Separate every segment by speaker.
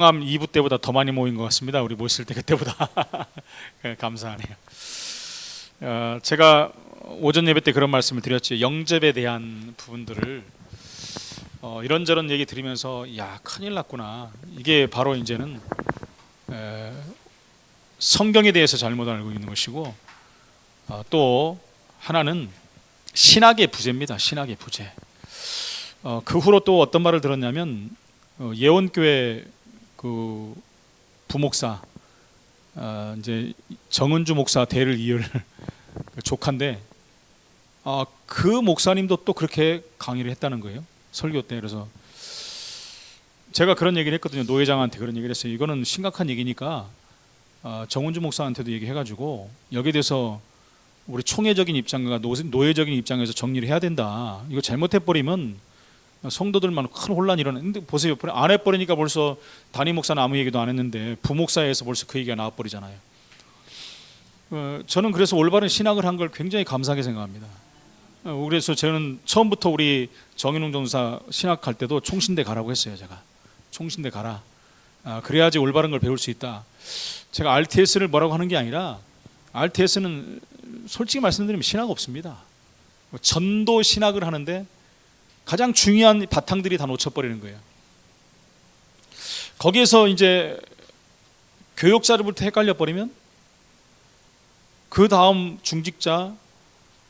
Speaker 1: 암 2부 때보다 더 많이 모인 것 같습니다. 우리 모였을 때 그때보다. 감사하네요. 제가 오전 예배 때 그런 말씀을 드렸죠. 영접에 대한 부분들을 이런저런 얘기 들으면서 야, 큰일 났구나. 이게 바로 이제는 성경에 대해서 잘못 알고 있는 것이고, 또 하나는 신학의 부재입니다. 신학의 부재. 그 후로 또 어떤 말을 들었냐면, 예원교회 그 부목사, 이제 정은주 목사 대를 이을 조카인데, 그 목사님도 또 그렇게 강의를 했다는 거예요. 설교 때. 그래서 제가 그런 얘기를 했거든요. 노 회장한테 그런 얘기를 했어요. 이거는 심각한 얘기니까 정은주 목사한테도 얘기해가지고 여기에 대해서 우리 총회적인 입장과 노예적인 입장에서 정리를 해야 된다. 이거 잘못해버리면 성도들만 큰 혼란이 일어나는데, 보세요. 안 해버리니까 벌써 담임 목사는 아무 얘기도 안 했는데 부목사에서 벌써 그 얘기가 나와버리잖아요. 저는 그래서 올바른 신학을 한 걸 굉장히 감사하게 생각합니다. 그래서 저는 처음부터 우리 정인웅 전사 신학할 때도 총신대 가라고 했어요. 제가 총신대 가라. 그래야지 올바른 걸 배울 수 있다. 제가 RTS를 뭐라고 하는 게 아니라, RTS는 솔직히 말씀드리면 신학 없습니다. 전도 신학을 하는데 가장 중요한 바탕들이 다 놓쳐버리는 거예요. 거기에서 이제 교역자들부터 헷갈려 버리면 그 다음 중직자,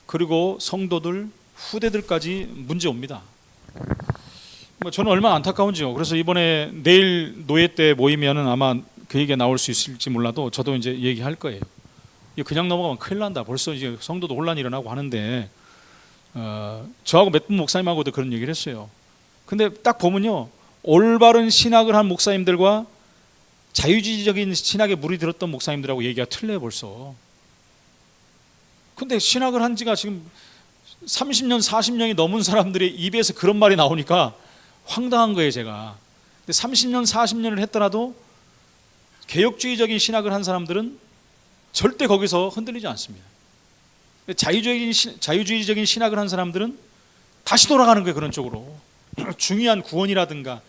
Speaker 1: 그리고 성도들, 후대들까지 문제 옵니다. 저는 얼마나 안타까운지요. 그래서 이번에 내일 노예 때 모이면은 아마 그 얘기가 나올 수 있을지 몰라도 저도 이제 얘기할 거예요. 이거 그냥 넘어가면 큰일 난다. 벌써 이제 성도도 혼란이 일어나고 하는데, 저하고 몇 분 목사님하고도 그런 얘기를 했어요. 근데 딱 보면요, 올바른 신학을 한 목사님들과 자유주의적인 신학에 물이 들었던 목사님들하고 얘기가 틀려요 벌써. 근데 신학을 한 지가 지금 30년 40년이 넘은 사람들의 입에서 그런 말이 나오니까 황당한 거예요 제가. 근데 30년 40년을 했더라도 개혁주의적인 신학을 한 사람들은 절대 거기서 흔들리지 않습니다. 자유주의적인 신학을 한 사람들은 다시 돌아가는 거예요. 그런 쪽으로. 중요한 구원이라든가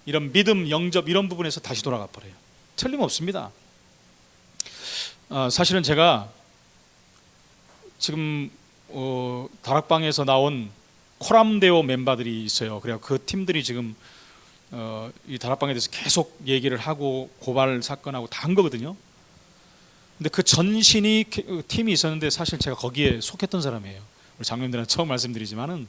Speaker 1: 이런 믿음, 영접 이런 부분에서 다시 돌아가 버려요. 틀림없습니다. 사실은 제가 지금 다락방에서 나온 코람데오 멤버들이 있어요. 그래서 그 팀들이 지금 이 다락방에 대해서 계속 얘기를 하고 고발 사건하고 다 한 거거든요. 근데 그 전신이 팀이 있었는데 사실 제가 거기에 속했던 사람이에요. 우리 장로님들한테 처음 말씀드리지만은,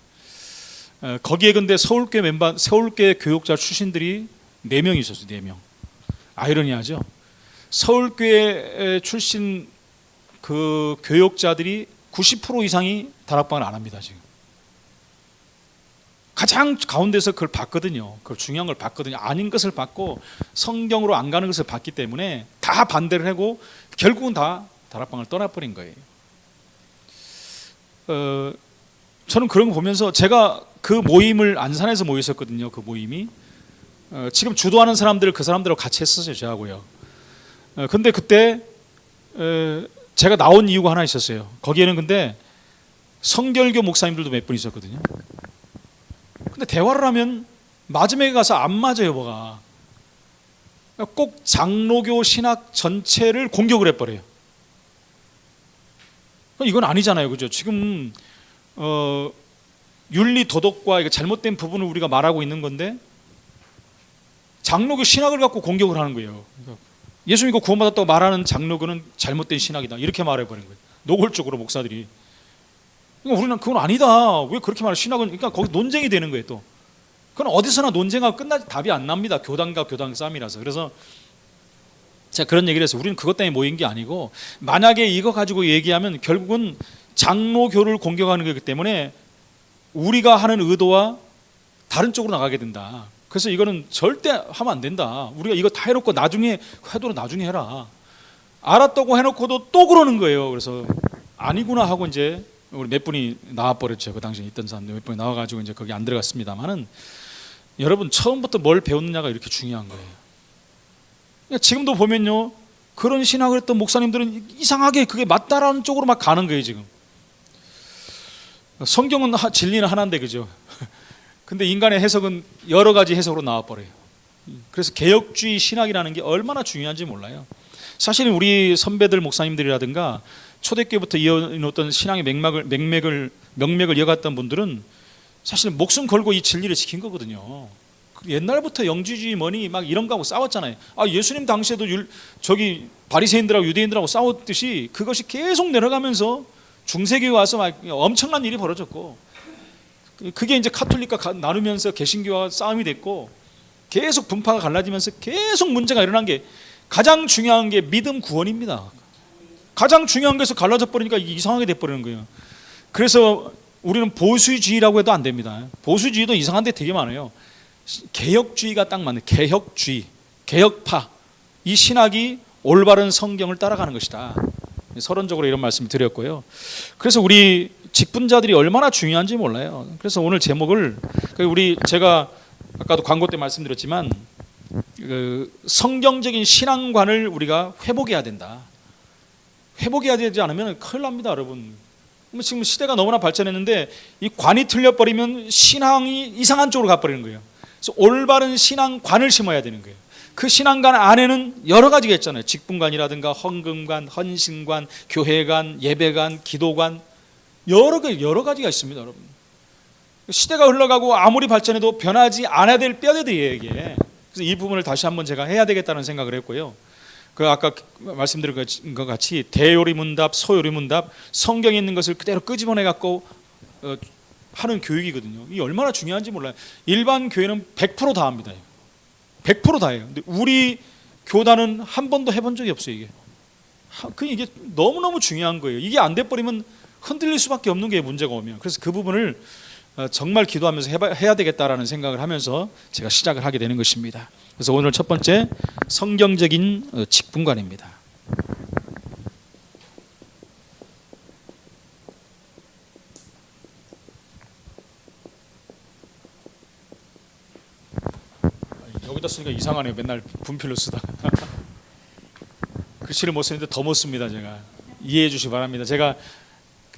Speaker 1: 거기에 근데 서울교회 교육자 출신들이 4명이 있었어요. 4명. 아이러니하죠. 서울교회 출신 그 교육자들이 90% 이상이 다락방을 안 합니다. 지금 가장 가운데서 그걸 봤거든요. 그걸 중요한 걸 봤거든요. 아닌 것을 봤고 성경으로 안 가는 것을 봤기 때문에 다 반대를 하고 결국은 다 다락방을 떠나버린 거예요. 저는 그런 거 보면서, 제가 그 모임을 안산에서 모였었거든요. 그 모임이 지금 주도하는 사람들, 그 사람들하고 같이 했었어요. 저하고요. 근데 그때 제가 나온 이유가 하나 있었어요. 거기에는 근데 성결교 목사님들도 몇 분 있었거든요. 근데 대화를 하면 마지막에 가서 안 맞아요. 뭐가 꼭 장로교 신학 전체를 공격을 해버려요. 이건 아니잖아요. 그죠? 지금 윤리 도덕과 잘못된 부분을 우리가 말하고 있는 건데 장로교 신학을 갖고 공격을 하는 거예요. 예수 믿고 구원받았다고 말하는 장로교는 잘못된 신학이다 이렇게 말해버린 거예요. 노골적으로 목사들이. 그러니까 우리는 그건 아니다. 왜 그렇게 말해? 신학은, 그러니까 거기 논쟁이 되는 거예요. 또 그건 어디서나 논쟁하고 끝나지 답이 안 납니다. 교단과 교단 싸움이라서. 그래서 제가 그런 얘기를 해서 우리는 그것 때문에 모인 게 아니고, 만약에 이거 가지고 얘기하면 결국은 장로교를 공격하는 거기 때문에 우리가 하는 의도와 다른 쪽으로 나가게 된다. 그래서 이거는 절대 하면 안 된다. 우리가 이거 다 해놓고 나중에 해도 나중에 해라. 알았다고 해놓고도 또 그러는 거예요. 그래서 아니구나 하고 이제 우리 몇 분이 나와버렸죠. 그 당시에 있던 사람들 몇 분이 나와가지고 이제 거기 안 들어갔습니다만은, 여러분 처음부터 뭘 배웠느냐가 이렇게 중요한 거예요. 그러니까 지금도 보면요, 그런 신학을 했던 목사님들은 이상하게 그게 맞다라는 쪽으로 막 가는 거예요. 지금 성경은 진리는 하나인데, 그죠? 근데 인간의 해석은 여러 가지 해석으로 나와버려요. 그래서 개혁주의 신학이라는 게 얼마나 중요한지 몰라요. 사실은 우리 선배들 목사님들이라든가 초대교회부터 이어놓던 신앙의 명맥을 이어갔던 분들은 사실 목숨 걸고 이 진리를 지킨 거거든요. 옛날부터 영주주의 뭐니 막 이런 거하고 싸웠잖아요. 예수님 당시에도 저기 바리새인들하고 유대인들하고 싸웠듯이 그것이 계속 내려가면서 중세교회 와서 막 엄청난 일이 벌어졌고, 그게 이제 카톨릭과 나누면서 개신교와 싸움이 됐고, 계속 분파가 갈라지면서 계속 문제가 일어난 게, 가장 중요한 게 믿음 구원입니다. 가장 중요한 것에서 갈라져 버리니까 이상하게 돼버리는 거예요. 그래서 우리는 보수주의라고 해도 안 됩니다. 보수주의도 이상한 데 되게 많아요. 개혁주의가 딱 맞는, 개혁주의, 개혁파, 이 신학이 올바른 성경을 따라가는 것이다. 서론적으로 이런 말씀을 드렸고요. 그래서 우리 직분자들이 얼마나 중요한지 몰라요. 그래서 오늘 제목을, 제가 아까도 광고 때 말씀드렸지만 성경적인 신앙관을 우리가 회복해야 된다. 회복해야 되지 않으면 큰일 납니다, 여러분. 지금 시대가 너무나 발전했는데 이 관이 틀려버리면 신앙이 이상한 쪽으로 가버리는 거예요. 그래서 올바른 신앙관을 심어야 되는 거예요. 그 신앙관 안에는 여러 가지가 있잖아요. 직분관이라든가 헌금관, 헌신관, 교회관, 예배관, 기도관, 여러 가지가 있습니다, 여러분. 시대가 흘러가고 아무리 발전해도 변하지 않아야 될 뼈대들이에요, 이게. 그래서 이 부분을 다시 한번 제가 해야 되겠다는 생각을 했고요. 아까 말씀드린 것 같이 대요리문답, 소요리문답, 성경에 있는 것을 그대로 끄집어내 갖고 하는 교육이거든요. 이게 얼마나 중요한지 몰라요. 일반 교회는 100% 다 합니다. 100% 다 해요. 근데 우리 교단은 한 번도 해본 적이 없어요. 이게 너무너무 중요한 거예요. 이게 안 돼버리면 흔들릴 수밖에 없는 게 문제가 오면. 그래서 그 부분을 정말 기도하면서 해야 되겠다라는 생각을 하면서 제가 시작을 하게 되는 것입니다. 그래서 오늘 첫 번째, 성경적인 직분관입니다. 여기다 쓰니까 이상하네요. 맨날 분필로 쓰다가 글씨를 못 쓰는데 더 못 씁니다. 제가 이해해 주시기 바랍니다. 제가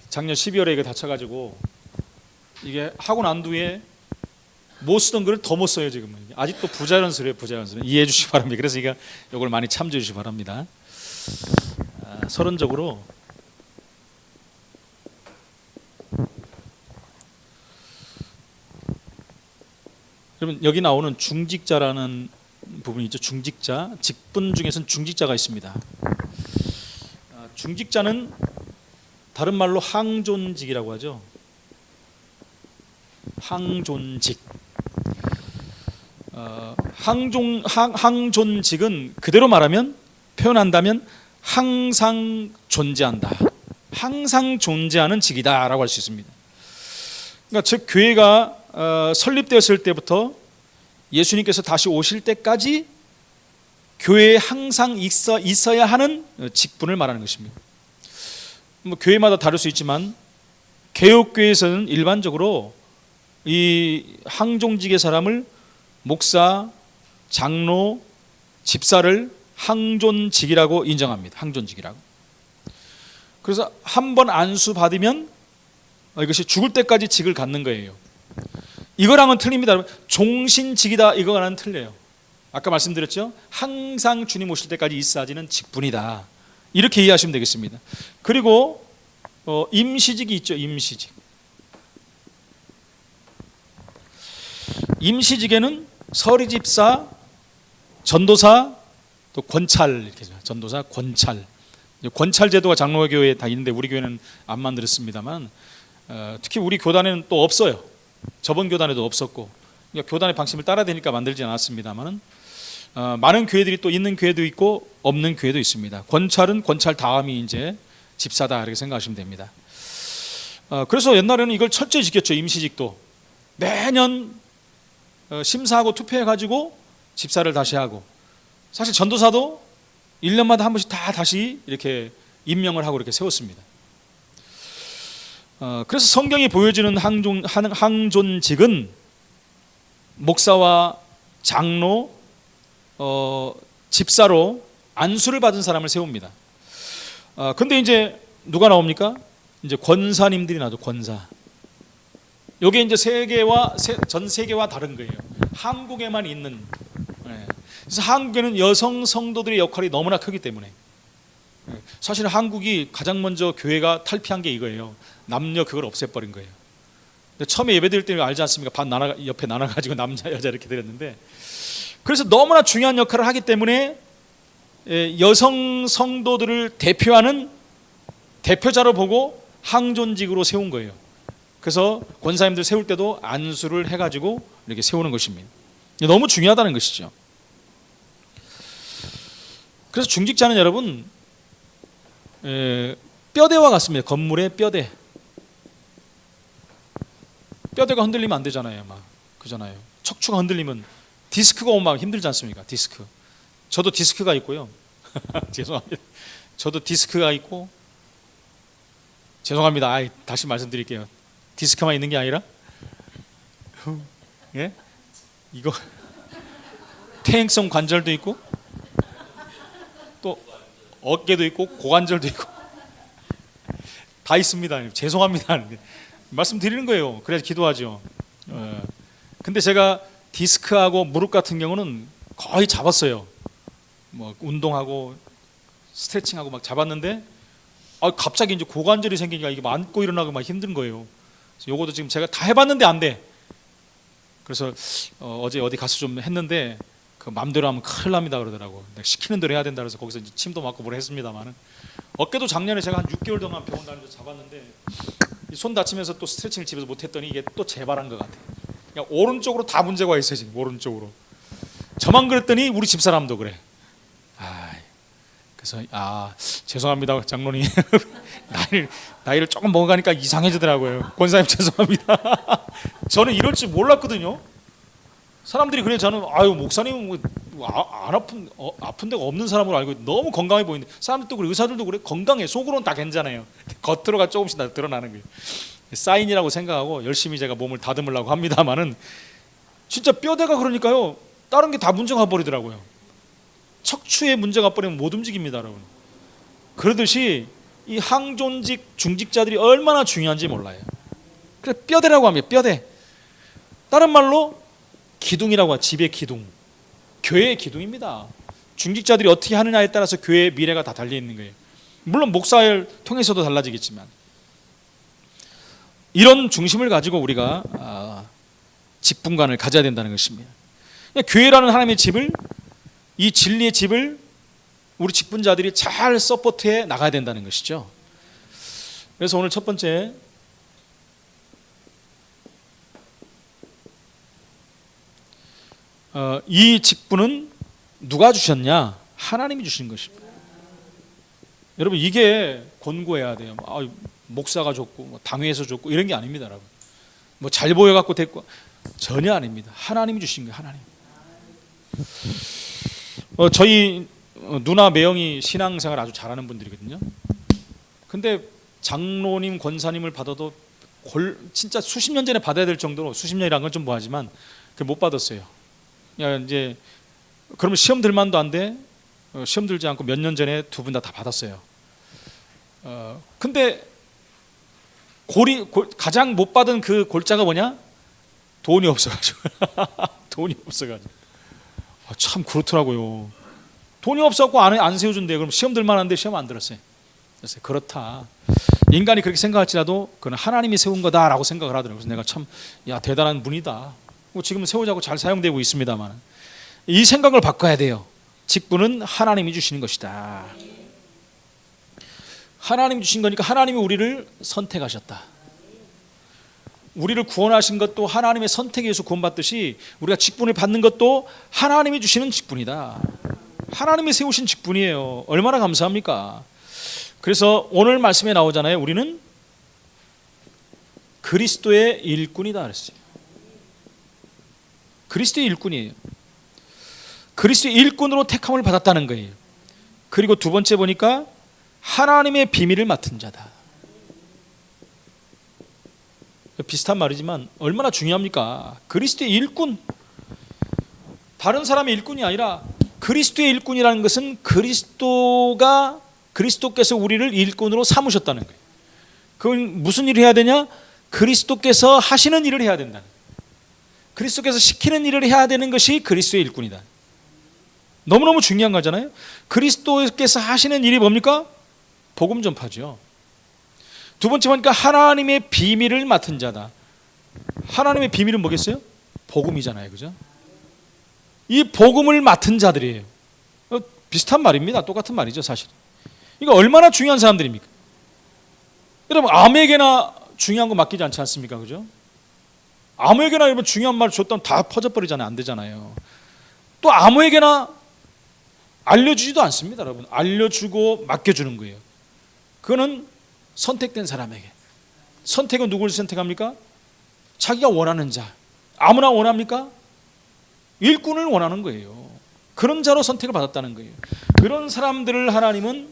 Speaker 1: 작년 12월에 이거 다쳐가지고 이게 하고 난 뒤에 못 쓰던 글을 더 못 써요. 지금은 아직도 부자연스러워요. 부자연스러워. 이해해 주시기 바랍니다. 그래서 이걸 많이 참조해 주시기 바랍니다. 서론적으로 여러분, 여기 나오는 중직자라는 부분이 있죠. 중직자, 직분 중에서는 중직자가 있습니다. 중직자는 다른 말로 항존직이라고 하죠. 항존직. 항존직은 그대로 말하면, 표현한다면 항상 존재한다, 항상 존재하는 직이다라고 할 수 있습니다. 그러니까 즉 교회가 설립되었을 때부터 예수님께서 다시 오실 때까지 교회에 항상 있어야 하는 직분을 말하는 것입니다. 교회마다 다를 수 있지만 개혁교회에서는 일반적으로 이 항존직의 사람을 목사, 장로, 집사를 항존직이라고 인정합니다. 항존직이라고. 그래서 한 번 안수 받으면 이것이 죽을 때까지 직을 갖는 거예요. 이거랑은 틀립니다. 종신직이다, 이거랑은 틀려요. 아까 말씀드렸죠. 항상 주님 오실 때까지 있어지는 직분이다, 이렇게 이해하시면 되겠습니다. 그리고 임시직이 있죠. 임시직에는 서리집사, 전도사, 또 권찰, 이렇게 전도사, 권찰 제도가 장로교회에 다 있는데 우리 교회는 안 만들었습니다만, 특히 우리 교단에는 또 없어요. 저번 교단에도 없었고, 그러니까 교단의 방침을 따라야 되니까 만들지 않았습니다만, 많은 교회들이 또 있는 교회도 있고 없는 교회도 있습니다. 권찰은 권찰 다음이 이제 집사다, 이렇게 생각하시면 됩니다. 그래서 옛날에는 이걸 철저히 지켰죠. 임시직도 매년 심사하고 투표해가지고 집사를 다시 하고, 사실 전도사도 1년마다 한 번씩 다시 이렇게 임명을 하고 이렇게 세웠습니다. 그래서 성경이 보여주는 항존직은 목사와 장로, 집사로 안수를 받은 사람을 세웁니다. 근데 이제 누가 나옵니까? 이제 권사님들이 나죠. 권사. 이게 이제 전 세계와 다른 거예요. 한국에만 있는 예. 그래서 한국에는 여성 성도들의 역할이 너무나 크기 때문에, 사실 한국이 가장 먼저 교회가 탈피한 게 이거예요. 남녀 그걸 없애버린 거예요. 근데 처음에 예배 드릴 때 알지 않습니까? 반 나눠, 옆에 나눠가지고 남자 여자 이렇게 드렸는데, 그래서 너무나 중요한 역할을 하기 때문에 여성 성도들을 대표하는 대표자로 보고 항존직으로 세운 거예요. 그래서 권사님들 세울 때도 안수를 해가지고 이렇게 세우는 것입니다. 너무 중요하다는 것이죠. 그래서 중직자는 여러분 뼈대와 같습니다. 건물의 뼈대. 뼈대가 흔들리면 안 되잖아요. 막 그잖아요. 척추가 흔들리면 디스크가 오면 막 힘들지 않습니까? 디스크. 저도 디스크가 있고요. 죄송합니다. 저도 디스크가 있고, 죄송합니다. 다시 말씀드릴게요. 디스크만 있는 게 아니라, 예? 이거 퇴행성 관절도 있고, 또 어깨도 있고, 고관절도 있고, 다 있습니다. 죄송합니다. 말씀드리는 거예요. 그래서 기도하죠. 근데 제가 디스크하고 무릎 같은 경우는 거의 잡았어요. 뭐 운동하고 스트레칭하고 막 잡았는데, 갑자기 이제 고관절이 생기니까 이게 앉고 일어나고 막 힘든 거예요. 그래서 요것도 지금 제가 다 해봤는데 안 돼. 그래서 어제 어디 가서 좀 했는데, 그 맘대로 하면 큰일 납니다 그러더라고. 내가 시키는 대로 해야 된다 그래서 거기서 이제 침도 맞고 뭘 했습니다만은, 어깨도 작년에 제가 한 6개월 동안 병원 다니면서 잡았는데, 손 다치면서 또 스트레칭을 집에서 못했더니 이게 또 재발한 것 같아. 그러니까 오른쪽으로 다 문제가 있어요 지금. 오른쪽으로. 저만 그랬더니 우리 집사람도 그래. 그래서 죄송합니다 장로님. 나이를 조금 먹어가니까 이상해지더라고요. 권사님 죄송합니다. 저는 이럴 줄 몰랐거든요. 사람들이 그래. 저는 목사님은 안 아픈 데가 없는 사람으로 알고 너무 건강해 보이는데, 사람들도 그래, 의사들도 그래. 건강해. 속으로는 다 괜찮아요. 겉으로가 조금씩 드러나는 거예요. 사인이라고 생각하고 열심히 제가 몸을 다듬으려고 합니다만은, 진짜 뼈대가 그러니까요, 다른 게 다 문제가 버리더라고요. 척추에 문제가 버리면 못 움직입니다 여러분. 그러듯이 이 항존직 중직자들이 얼마나 중요한지 몰라요. 그래서 뼈대라고 합니다. 뼈대. 다른 말로 기둥이라고 하죠. 집의 기둥, 교회의 기둥입니다. 중직자들이 어떻게 하느냐에 따라서 교회의 미래가 다 달려있는 거예요. 물론 목사를 통해서도 달라지겠지만, 이런 중심을 가지고 우리가 직분관을 가져야 된다는 것입니다. 교회라는 하나님의 집을, 이 진리의 집을 우리 직분자들이 잘 서포트해 나가야 된다는 것이죠. 그래서 오늘 첫 번째, 이 직분은 누가 주셨냐? 하나님이 주신 것입니다. 여러분, 이게 권고해야 돼요. 목사가 줬고, 뭐 당회에서 줬고, 이런 게 아닙니다, 여러분. 뭐 잘 보여갖고 됐고, 전혀 아닙니다. 하나님이 주신 거예요, 하나님. 저희 누나 매형이 신앙생활 아주 잘하는 분들이거든요. 근데 장로님, 권사님을 받아도 진짜 수십 년 전에 받아야 될 정도로, 수십 년이란 건 좀 뭐하지만 못 받았어요. 이제 그러면 시험 들 만도 안 돼. 시험 들지 않고 몇 년 전에 두 분 다 받았어요. 근데 가장 못 받은 그 골자가 뭐냐? 돈이 없어가지고. 돈이 없어가지고. 참 그렇더라고요. 돈이 없어갖고 안 세워준대. 그럼 시험 들 만한데 시험 안 들었어요. 그래서 그렇다. 인간이 그렇게 생각할지라도 그건 하나님이 세운 거다라고 생각을 하더라고요. 그래서 내가 참 대단한 분이다. 지금은 세우자고 잘 사용되고 있습니다만, 이 생각을 바꿔야 돼요. 직분은 하나님이 주시는 것이다. 하나님이 주신 거니까 하나님이 우리를 선택하셨다. 우리를 구원하신 것도 하나님의 선택에 의해서 구원받듯이, 우리가 직분을 받는 것도 하나님이 주시는 직분이다. 하나님이 세우신 직분이에요. 얼마나 감사합니까? 그래서 오늘 말씀에 나오잖아요. 우리는 그리스도의 일꾼이다 그랬어요. 그리스도의 일꾼이에요. 그리스도의 일꾼으로 택함을 받았다는 거예요. 그리고 두 번째 보니까 하나님의 비밀을 맡은 자다. 비슷한 말이지만 얼마나 중요합니까? 그리스도의 일꾼. 다른 사람의 일꾼이 아니라 그리스도의 일꾼이라는 것은 그리스도께서 우리를 일꾼으로 삼으셨다는 거예요. 그건 무슨 일을 해야 되냐? 그리스도께서 하시는 일을 해야 된다는 거예요. 그리스도께서 시키는 일을 해야 되는 것이 그리스도의 일꾼이다. 너무너무 중요한 거잖아요. 그리스도께서 하시는 일이 뭡니까? 복음 전파죠. 두 번째 보니까 하나님의 비밀을 맡은 자다. 하나님의 비밀은 뭐겠어요? 복음이잖아요. 그죠? 이 복음을 맡은 자들이에요. 비슷한 말입니다. 똑같은 말이죠, 사실. 이거 얼마나 중요한 사람들입니까? 여러분, 아무에게나 중요한 거 맡기지 않지 않습니까? 그죠? 아무에게나 여러분 중요한 말 줬다면 다 퍼져버리잖아요. 안 되잖아요. 또 아무에게나 알려주지도 않습니다. 여러분, 알려주고 맡겨주는 거예요. 그거는 선택된 사람에게. 선택은 누구를 선택합니까? 자기가 원하는 자. 아무나 원합니까? 일꾼을 원하는 거예요. 그런 자로 선택을 받았다는 거예요. 그런 사람들을 하나님은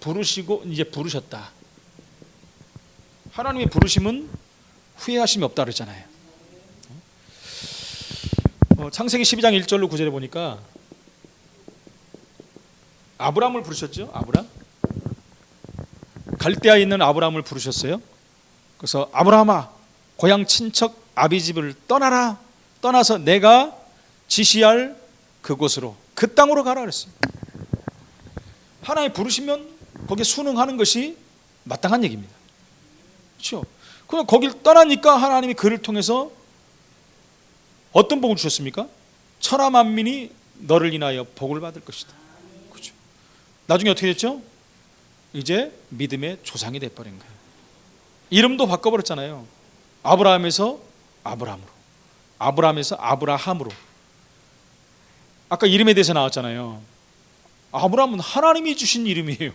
Speaker 1: 부르시고 이제 부르셨다. 하나님의 부르심은 후회하심이 없다 그랬잖아요. 창세기 12장 1절로 9절에 보니까 아브라함을 부르셨죠. 아브라함. 갈대아에 있는 아브라함을 부르셨어요. 그래서 아브라함아, 고향 친척 아비 집을 떠나라. 떠나서 내가 지시할 그곳으로, 그 땅으로 가라 그랬어요. 하나님 부르시면 거기에 순응하는 것이 마땅한 얘기입니다. 그렇죠? 그럼 거길 떠나니까 하나님이 그를 통해서 어떤 복을 주셨습니까? 천하 만민이 너를 인하여 복을 받을 것이다. 그렇죠? 나중에 어떻게 됐죠? 이제 믿음의 조상이 돼버린 거예요. 이름도 바꿔버렸잖아요. 아브라함에서 아브람으로, 아브라함에서 아브라함으로. 아까 이름에 대해서 나왔잖아요. 아브라함은 하나님이 주신 이름이에요.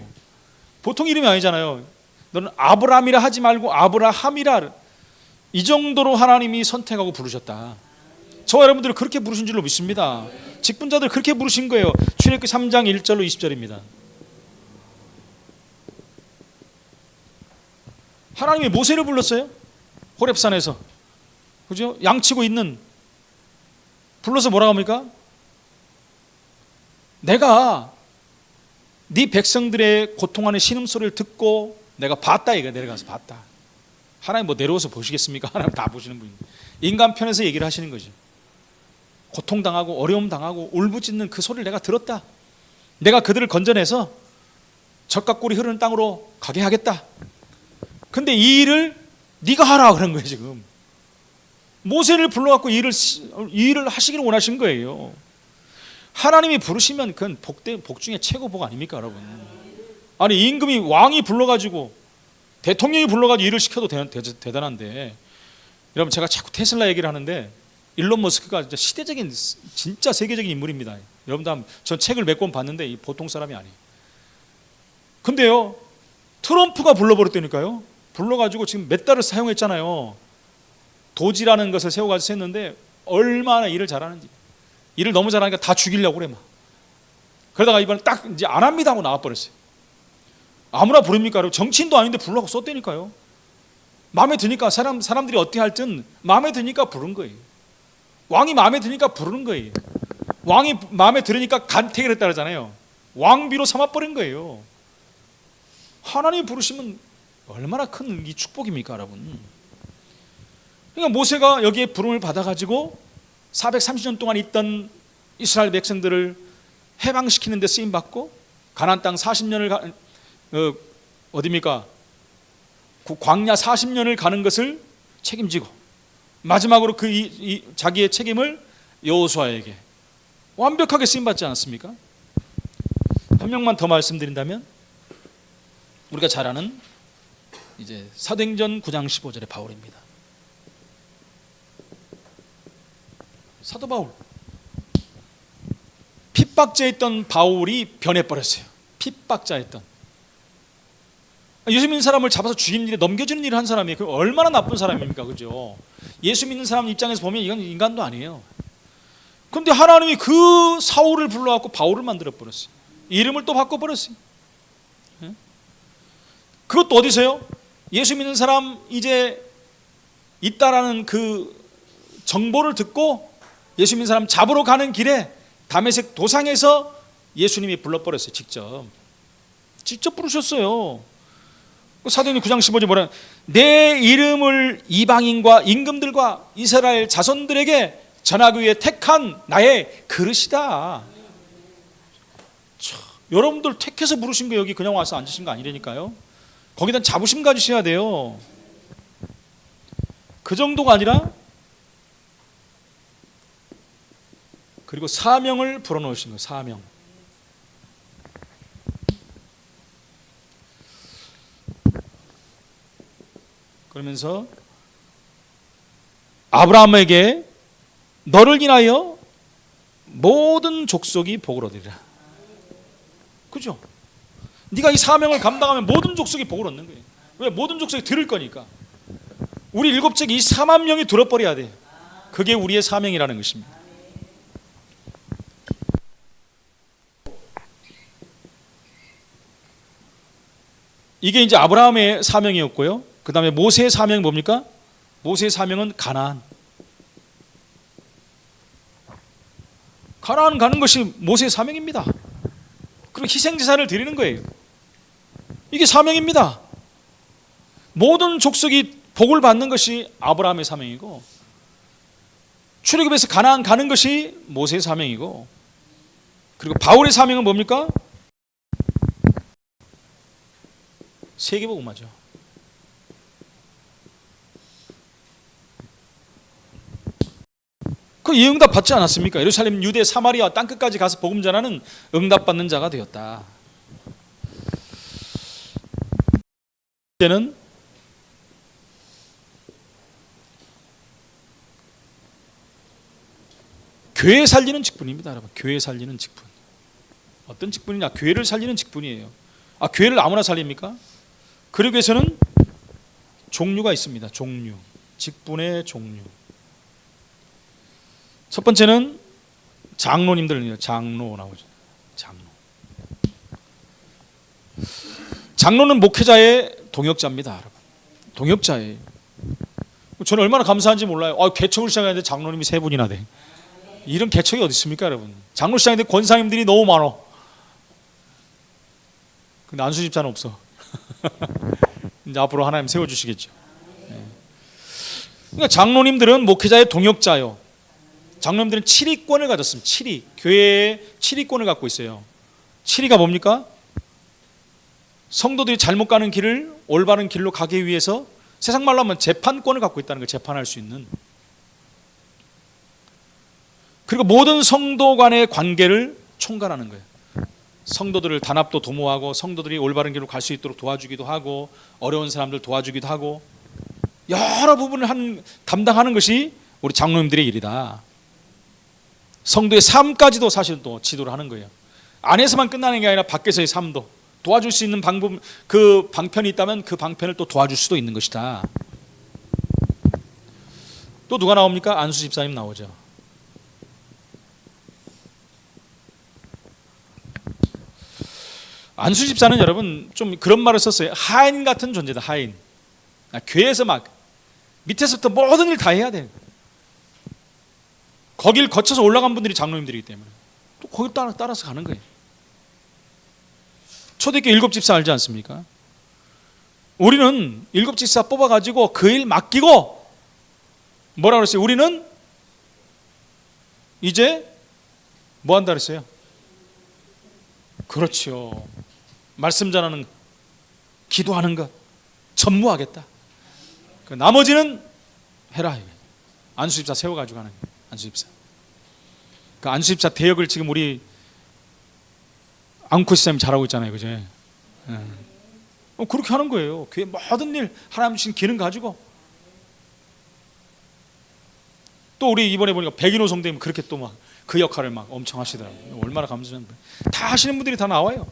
Speaker 1: 보통 이름이 아니잖아요. 너는 아브람이라 하지 말고 아브라함이라. 이 정도로 하나님이 선택하고 부르셨다. 저와 여러분들을 그렇게 부르신 줄로 믿습니다. 직분자들 그렇게 부르신 거예요. 출애굽기 3장 1절로 20절입니다. 하나님이 모세를 불렀어요. 호렙산에서. 그죠? 양치고 있는, 불러서 뭐라고 합니까? 내가 네 백성들의 고통하는 신음소리를 듣고 내가 봤다. 이거 내려가서 봤다. 하나님 뭐 내려와서 보시겠습니까? 하나님 다 보시는 분인데. 인간 편에서 얘기를 하시는 거죠. 고통당하고 어려움 당하고 울부짖는 그 소리를 내가 들었다. 내가 그들을 건져내서 젖과 꿀이 흐르는 땅으로 가게 하겠다. 근데 이 일을 네가 하라 그런 거예요. 지금 모세를 불러갖고 이 일을 하시기를 원하신 거예요. 하나님이 부르시면 그건 복 중에 최고 복 아닙니까, 여러분? 아니, 임금이, 왕이 불러가지고, 대통령이 불러가지고 일을 시켜도 대단한데, 여러분, 제가 자꾸 테슬라 얘기를 하는데 일론 머스크가 진짜 시대적인, 진짜 세계적인 인물입니다. 여러분도 전 책을 몇 권 봤는데 보통 사람이 아니에요. 근데요, 트럼프가 불러버렸다니까요. 불러가지고 지금 몇 달을 사용했잖아요. 도지라는 것을 세워가지고 했는데 얼마나 일을 잘하는지. 일을 너무 잘하니까 다 죽이려고 그래 막. 그러다가 이번에 딱 이제 안 합니다 하고 나와버렸어요. 아무나 부릅니까? 정치인도 아닌데 불러서 썼다니까요. 마음에 드니까 사람들이 어떻게 할든 마음에 드니까 부른 거예요. 왕이 마음에 드니까 부르는 거예요. 왕이 마음에 들으니까 간택을 했다 그러잖아요. 왕비로 삼아버린 거예요. 하나님이 부르시면 얼마나 큰 이 축복입니까, 여러분? 그러니까 모세가 여기에 부름을 받아가지고 430년 동안 있던 이스라엘 백성들을 해방시키는 데 쓰임받고 가나안 땅 40년을 어디입니까? 광야 40년을 가는 것을 책임지고 마지막으로 자기의 책임을 여호수아에게 완벽하게 쓰임받지 않았습니까? 한 명만 더 말씀드린다면 우리가 잘 아는 이제 사도행전 9장 15절의 바울입니다. 사도 바울, 핍박자였던 바울이 변해버렸어요. 핍박자였던, 예수 믿는 사람을 잡아서 죽이는 일에 넘겨주는 일을 한 사람이 그 얼마나 나쁜 사람입니까? 그죠? 예수 믿는 사람 입장에서 보면 이건 인간도 아니에요. 그런데 하나님이 그 사울을 불러갖고 바울을 만들어버렸어요. 이름을 또 바꿔버렸어요. 그것도 어디서요? 예수 믿는 사람 이제 있다라는 그 정보를 듣고 예수 믿는 사람 잡으러 가는 길에 다메섹 도상에서 예수님이 불러버렸어요. 직접 부르셨어요. 사도행전 9장 15절 뭐라, 내 이름을 이방인과 임금들과 이스라엘 자손들에게 전하기 위해 택한 나의 그릇이다. 여러분들 택해서 부르신 거 여기 그냥 와서 앉으신 거 아니라니까요. 거기다 자부심 가지셔야 돼요. 그 정도가 아니라 그리고 사명을 불어넣으신 거예요. 사명. 그러면서 아브라함에게 너를 인하여 모든 족속이 복을 얻으리라. 그죠? 네가 이 사명을 감당하면 모든 족속이 복을 얻는 거예요. 왜? 모든 족속이 들을 거니까. 우리 일곱째 이 4만 명이 들어버려야 돼. 그게 우리의 사명이라는 것입니다. 이게 이제 아브라함의 사명이었고요. 그 다음에 모세의 사명이 뭡니까? 모세의 사명은 가나안. 가나안 가는 것이 모세의 사명입니다. 그리고 희생제사를 드리는 거예요. 이게 사명입니다. 모든 족속이 복을 받는 것이 아브라함의 사명이고, 출애굽에서 가나안 가는 것이 모세의 사명이고, 그리고 바울의 사명은 뭡니까? 세계복음화죠. 그 이 응답 받지 않았습니까? 예루살렘, 유대, 사마리아 땅끝까지 가서 복음 전하는 응답받는 자가 되었다. 이제는 교회 살리는 직분입니다, 여러분. 교회 살리는 직분. 어떤 직분이냐? 교회를 살리는 직분이에요. 아, 교회를 아무나 살립니까? 그러기 위해서는 종류가 있습니다. 종류. 직분의 종류. 첫 번째는 장로님들. 장로 나오죠. 장로. 장로는 목회자의 동역자입니다, 여러분. 동역자예요. 저는 얼마나 감사한지 몰라요. 개척을 시작했는데 장로님이 3분이나 돼. 이런 개척이 어디 있습니까, 여러분? 장로 시작했는데 권사님들이 너무 많어. 근데 안수 집사는 없어. 이제 앞으로 하나님 세워주시겠죠. 그러니까 장로님들은 목회자의 동역자요. 장로님들은 7위권을 가졌습니다. 7위. 교회에 7위권을 갖고 있어요. 7위가 뭡니까? 성도들이 잘못 가는 길을 올바른 길로 가기 위해서, 세상 말로 하면 재판권을 갖고 있다는 거예요. 재판할 수 있는. 그리고 모든 성도 간의 관계를 총괄하는 거예요. 성도들을 단합도 도모하고, 성도들이 올바른 길로 갈 수 있도록 도와주기도 하고, 어려운 사람들 도와주기도 하고, 여러 부분을 담당하는 것이 우리 장로님들의 일이다. 성도의 삶까지도 사실 또 지도를 하는 거예요. 안에서만 끝나는 게 아니라 밖에서의 삶도 도와줄 수 있는 방법, 그 방편이 있다면 그 방편을 또 도와줄 수도 있는 것이다. 또 누가 나옵니까? 안수 집사님 나오죠. 안수 집사는 여러분 좀 그런 말을 썼어요. 하인 같은 존재다. 하인. 교회에서 막 밑에서부터 모든 일 다 해야 돼. 거길 거쳐서 올라간 분들이 장로님들이기 때문에 또 거길 따라서 가는 거예요. 초대교회 7집사 알지 않습니까? 우리는 7집사 뽑아가지고 그 일 맡기고 뭐라 그랬어요? 우리는 이제 뭐 한다 그랬어요? 그렇죠. 말씀 전하는 것, 기도하는 것 전무하겠다. 그 나머지는 해라. 안수집사 세워가지고 하는 거예요. 안수집사. 그 안수집사 대역을 지금 우리 앙코 집사님이 잘하고 있잖아요, 그죠? 그렇게 하는 거예요. 교회 모든 일 하나님 주신 기능 가지고. 또 우리 이번에 보니까 백인호 성도님 그렇게 또 막 그 역할을 막 엄청 하시더라고요. 얼마나 감사한데. 다 하시는 분들이 다 나와요.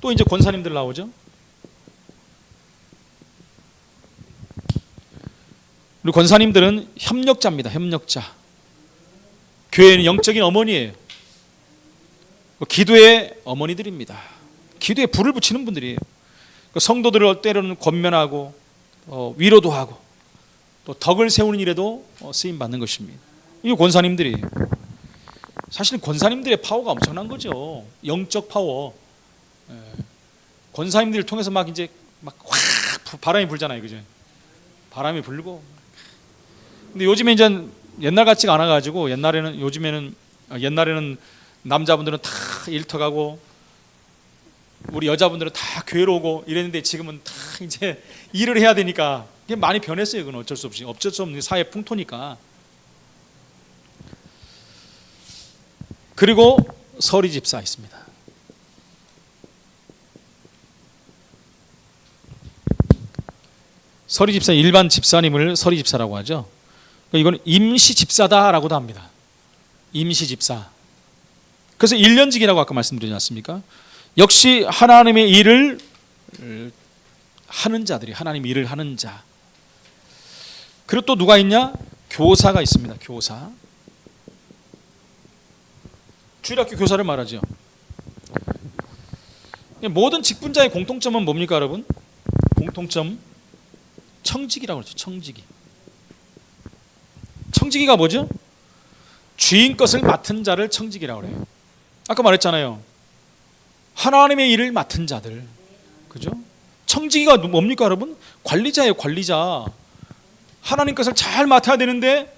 Speaker 1: 또 이제 권사님들 나오죠. 우리 권사님들은 협력자입니다. 협력자. 교회는 영적인 어머니예요. 기도의 어머니들입니다. 기도에 불을 붙이는 분들이에요. 성도들을 때로는 권면하고 위로도 하고 또 덕을 세우는 일에도 쓰임 받는 것입니다. 이 권사님들이에요. 사실 권사님들의 파워가 엄청난 거죠. 영적 파워. 권사님들을 통해서 막 이제 막 확 바람이 불잖아요, 그죠? 바람이 불고. 근데 요즘에 이제 옛날 같지가 않아가지고, 요즘에는 옛날에는 남자분들은 다 일터가고 우리 여자분들은 다 교회로 오고 이랬는데 지금은 다 이제 일을 해야 되니까 이게 많이 변했어요. 그건 어쩔 수 없는 사회 풍토니까. 그리고 서리 집사 있습니다. 서리 집사, 일반 집사님을 서리 집사라고 하죠. 이건 임시 집사다라고도 합니다. 임시 집사. 그래서 1년직이라고 아까 말씀드리지 않습니까? 역시 하나님의 일을 하는 자들이, 하나님 일을 하는 자. 그리고 또 누가 있냐? 교사가 있습니다. 교사. 주일학교 교사를 말하죠. 모든 직분자의 공통점은 뭡니까, 여러분? 공통점 청지기라고 그러죠. 청지기. 청지기가 뭐죠? 주인 것을 맡은 자를 청지기라고 그래요. 아까 말했잖아요. 하나님의 일을 맡은 자들. 그죠? 청지기가 뭡니까, 여러분? 관리자예요, 관리자. 하나님 것을 잘 맡아야 되는데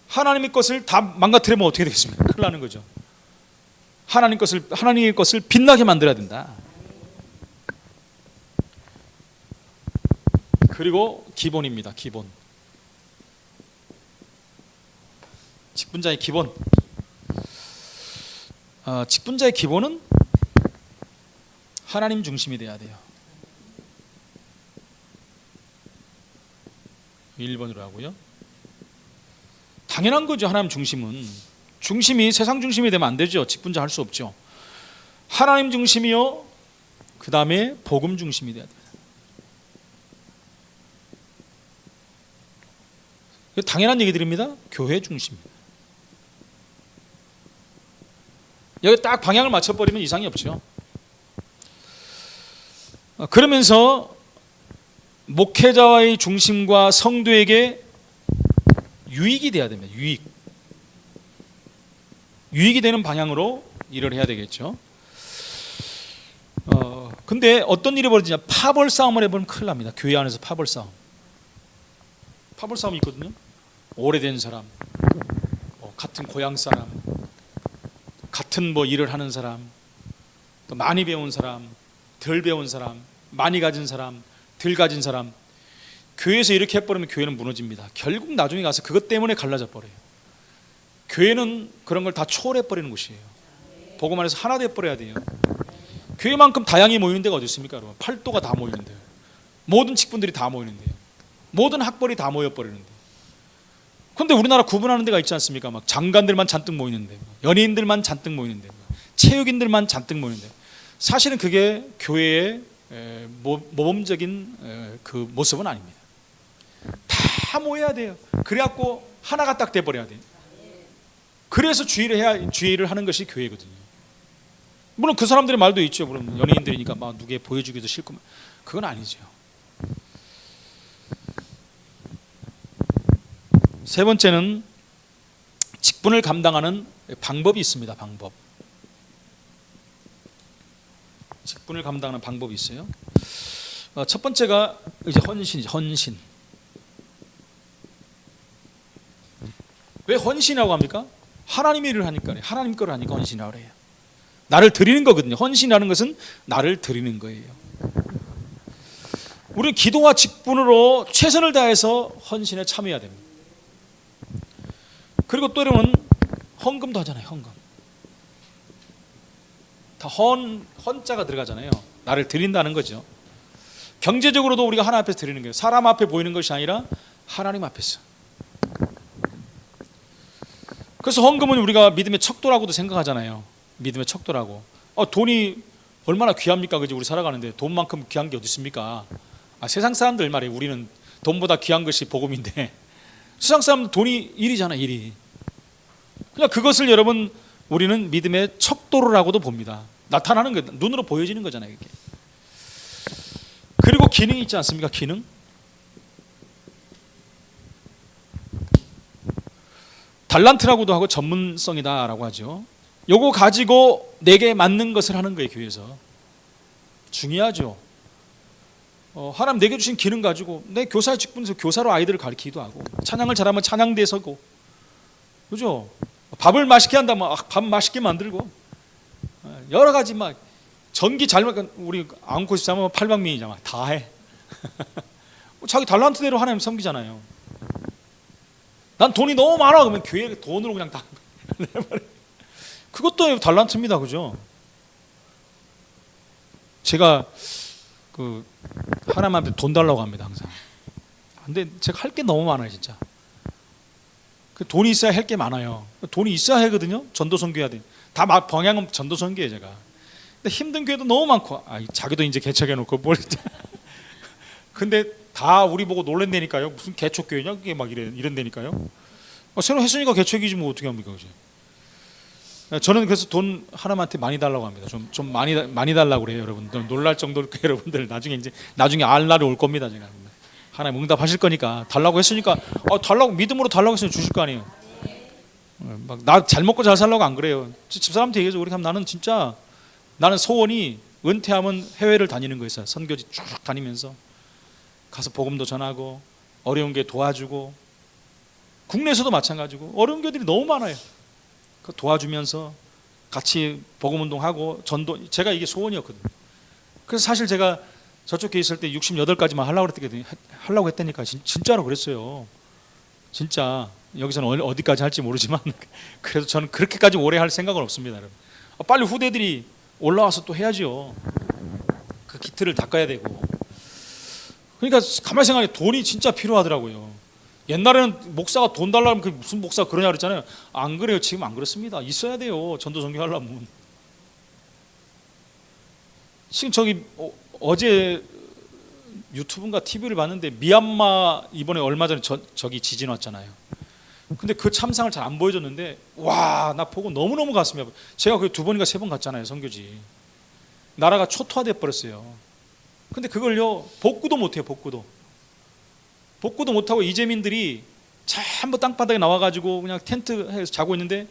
Speaker 1: 하나님의 것을 다 망가뜨리면 어떻게 되겠습니까? 큰일 나는 거죠. 하나님의 것을 빛나게 만들어야 된다. 그리고 기본입니다. 기본. 직분자의 기본. 직분자의 기본은 하나님 중심이 돼야 돼요. 1번으로 하고요. 당연한 거죠. 하나님 중심은. 중심이 세상 중심이 되면 안 되죠. 직분자 할 수 없죠. 하나님 중심이요. 그 다음에 복음 중심이 돼야 돼요. 당연한 얘기 드립니다. 교회 중심입니다. 여기 딱 방향을 맞춰버리면 이상이 없죠. 그러면서 목회자와의 중심과 성도에게 유익이 돼야 됩니다. 유익이 되는 방향으로 일을 해야 되겠죠. 근데 어떤 일이 벌어지냐? 파벌 싸움을 해보면 큰일 납니다. 교회 안에서 파벌 싸움이 있거든요. 오래된 사람, 같은 고향 사람, 같은 일을 하는 사람, 또 많이 배운 사람, 덜 배운 사람, 많이 가진 사람, 덜 가진 사람. 교회에서 이렇게 해버리면 교회는 무너집니다. 결국 나중에 가서 그것 때문에 갈라져 버려요. 교회는 그런 걸 다 초월해버리는 곳이에요. 복음 안에서 하나 돼버려야 돼요. 교회만큼 다양히 모이는 데가 어디 있습니까, 여러분? 팔도가 다 모이는데요. 모든 직분들이 다 모이는데요. 모든 학벌이 다 모여버리는데. 그런데 우리나라 구분하는 데가 있지 않습니까? 막 장관들만 잔뜩 모이는데, 연예인들만 잔뜩 모이는데, 체육인들만 잔뜩 모이는데. 사실은 그게 교회의 모범적인 그 모습은 아닙니다. 다 모여야 돼요. 그래갖고 하나가 딱 돼버려야 돼요. 그래서 주의를 하는 것이 교회거든요. 물론 그 사람들의 말도 있죠. 물론 연예인들이니까 막 누구에 보여주기도 싫고, 그건 아니죠. 세 번째는 직분을 감당하는 방법이 있습니다. 방법. 직분을 감당하는 방법이 있어요. 첫 번째가 이제 헌신이죠. 헌신. 왜 헌신이라고 합니까? 하나님의 일을 하니까, 하나님 거를 하니까 헌신이라고 해요. 나를 드리는 거거든요. 헌신이라는 것은 나를 드리는 거예요. 우리는 기도와 직분으로 최선을 다해서 헌신에 참여해야 됩니다. 그리고 또 이러면 헌금도 하잖아요. 헌금. 다 헌자가 들어가잖아요. 나를 드린다는 거죠. 경제적으로도 우리가 하나님 앞에서 드리는 거예요. 사람 앞에 보이는 것이 아니라 하나님 앞에서. 그래서 헌금은 우리가 믿음의 척도라고도 생각하잖아요. 믿음의 척도라고. 돈이 얼마나 귀합니까? 그지? 우리 살아가는데 돈만큼 귀한 게 어디 있습니까? 세상 사람들 말이에요. 우리는 돈보다 귀한 것이 복음인데 세상 사람은 돈이 일이잖아. 일이. 그냥 그것을 여러분 우리는 믿음의 척도로라고도 봅니다. 나타나는 거, 눈으로 보여지는 거잖아요. 이게. 그리고 기능이 있지 않습니까? 기능. 달란트라고도 하고 전문성이다라고 하죠. 요거 가지고 내게 맞는 것을 하는 거예요. 교회에서. 중요하죠. 하나님 내게 주신 기능 가지고 내 교사의 직분에서 교사로 아이들을 가르치기도 하고, 찬양을 잘하면 찬양대에 서고, 그죠? 밥을 맛있게 한다면 밥 맛있게 만들고 여러 가지 막 전기 잘 우리 앙코 집사면 팔방미이잖아. 다 해. 자기 달란트대로 하나님 섬기잖아요. 난 돈이 너무 많아 그러면 교회 돈으로 그냥 다 그것도 달란트입니다. 그죠? 제가 그 하나님한테 돈 달라고 합니다. 항상. 근데 제가 할 게 너무 많아요. 진짜. 그 돈이 있어야 할 게 많아요. 돈이 있어야 하거든요. 전도 선교해야 돼. 다 막 방향은 전도 선교예요. 제가. 근데 힘든 교회도 너무 많고 자기도 이제 개척해놓고 뭘 근데 다 우리 보고 놀랜다니까요. 무슨 개척교회냐 그게 막 이런 데니까요. 새로 했으니까 개척이지 뭐 어떻게 합니까, 그지? 저는 그래서 돈 하나님한테 많이 달라고 합니다. 좀 많이 달라고 그래요, 여러분들. 놀랄 정도로 여러분들 나중에 알 날이 올 겁니다, 제가. 하나님 응답하실 거니까 달라고 했으니까 달라고 믿음으로 달라고 했으면 주실 거 아니에요. 막 나 잘 먹고 잘 살라고 안 그래요. 집사람한테 얘기해서 우리 나는 소원이 은퇴하면 해외를 다니는 거였어요. 선교지 쭉 다니면서 가서 복음도 전하고 어려운 게 도와주고 국내에서도 마찬가지고 어려운 교회들이 너무 많아요. 그 도와주면서 같이 복음 운동하고 전도 제가 이게 소원이었거든요. 그래서 사실 제가 저쪽 교회 있을 때 68까지만 하려고 했다니까 진짜로 그랬어요. 진짜 여기서는 어디까지 할지 모르지만 그래도 저는 그렇게까지 오래 할 생각은 없습니다. 여러분. 빨리 후대들이 올라와서 또 해야죠. 그 기틀을 닦아야 되고. 그러니까 가만히 생각해 돈이 진짜 필요하더라고요. 옛날에는 목사가 돈 달라면 그 무슨 목사가 그러냐 그랬잖아요. 안 그래요. 지금 안 그렇습니다. 있어야 돼요. 전도 선교하려면. 지금 저기 어제 유튜브인가 TV를 봤는데 미얀마 이번에 얼마 전에 저기 지진 왔잖아요. 근데 그 참상을 잘 안 보여줬는데 와, 나 보고 너무너무 가슴이 아파. 제가 그 2번인가 3번 갔잖아요. 선교지. 나라가 초토화돼 버렸어요. 근데 그걸요 복구도 못해요. 복구도 못하고 이재민들이 전부 땅바닥에 나와가지고 그냥 텐트에서 자고 있는데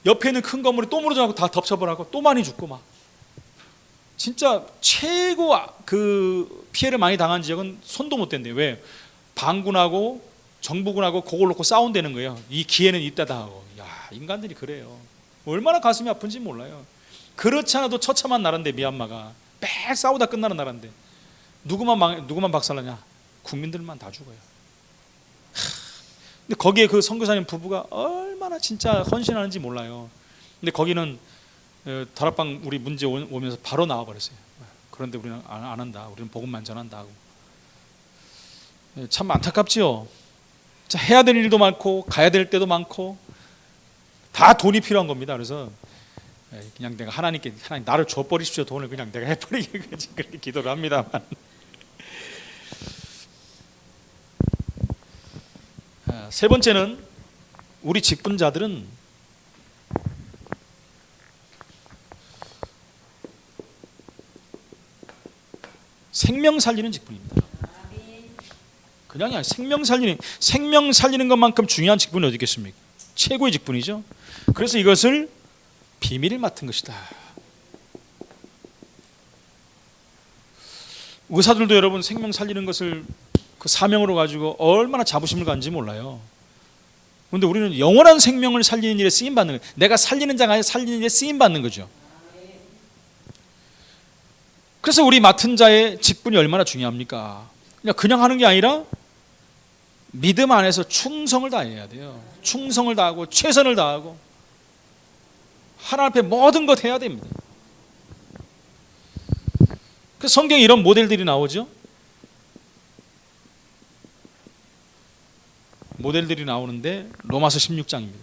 Speaker 1: 옆에 있는 큰 건물이 또 무너져가고 다 덮쳐버리고 또 많이 죽고 막 진짜 최고 그 피해를 많이 당한 지역은 손도 못 댄대요. 왜? 반군하고 정부군하고 그걸 놓고 싸운다는 거예요. 이 기회는 이때다 하고. 야, 인간들이 그래요. 얼마나 가슴이 아픈지 몰라요. 그렇지 않아도 처참한 나라인데 미얀마가 매일 싸우다 끝나는 나라인데 누구만 박살나냐? 국민들만 다 죽어요. 근데 거기에 그 선교사님 부부가 얼마나 진짜 헌신하는지 몰라요. 근데 거기는 다락방 우리 문제 오면서 바로 나와버렸어요. 그런데 우리는 안 한다. 우리는 복음만 전한다 하고. 참 안타깝지요. 해야 될 일도 많고 가야 될 때도 많고 다 돈이 필요한 겁니다. 그래서 그냥 내가 하나님 나를 줘버리십시오. 돈을 그냥 내가 해버리게 그렇게 기도를 합니다만. 세 번째는 우리 직분자들은 생명 살리는 직분입니다. 그냥이 아니라 생명 살리는 것만큼 중요한 직분이 어디 있겠습니까? 최고의 직분이죠. 그래서 이것을 비밀을 맡은 것이다. 의사들도 여러분 생명 살리는 것을 그 사명으로 가지고 얼마나 자부심을 갖는지 몰라요. 그런데 우리는 영원한 생명을 살리는 일에 쓰임 받는 거예요. 내가 살리는 자가 아니라 살리는 일에 쓰임 받는 거죠. 그래서 우리 맡은 자의 직분이 얼마나 중요합니까? 그냥 하는 게 아니라 믿음 안에서 충성을 다해야 돼요. 충성을 다하고 최선을 다하고 하나님 앞에 모든 것 해야 됩니다. 그 성경에 이런 모델들이 나오죠. 모델들이 나오는데 로마서 16장입니다.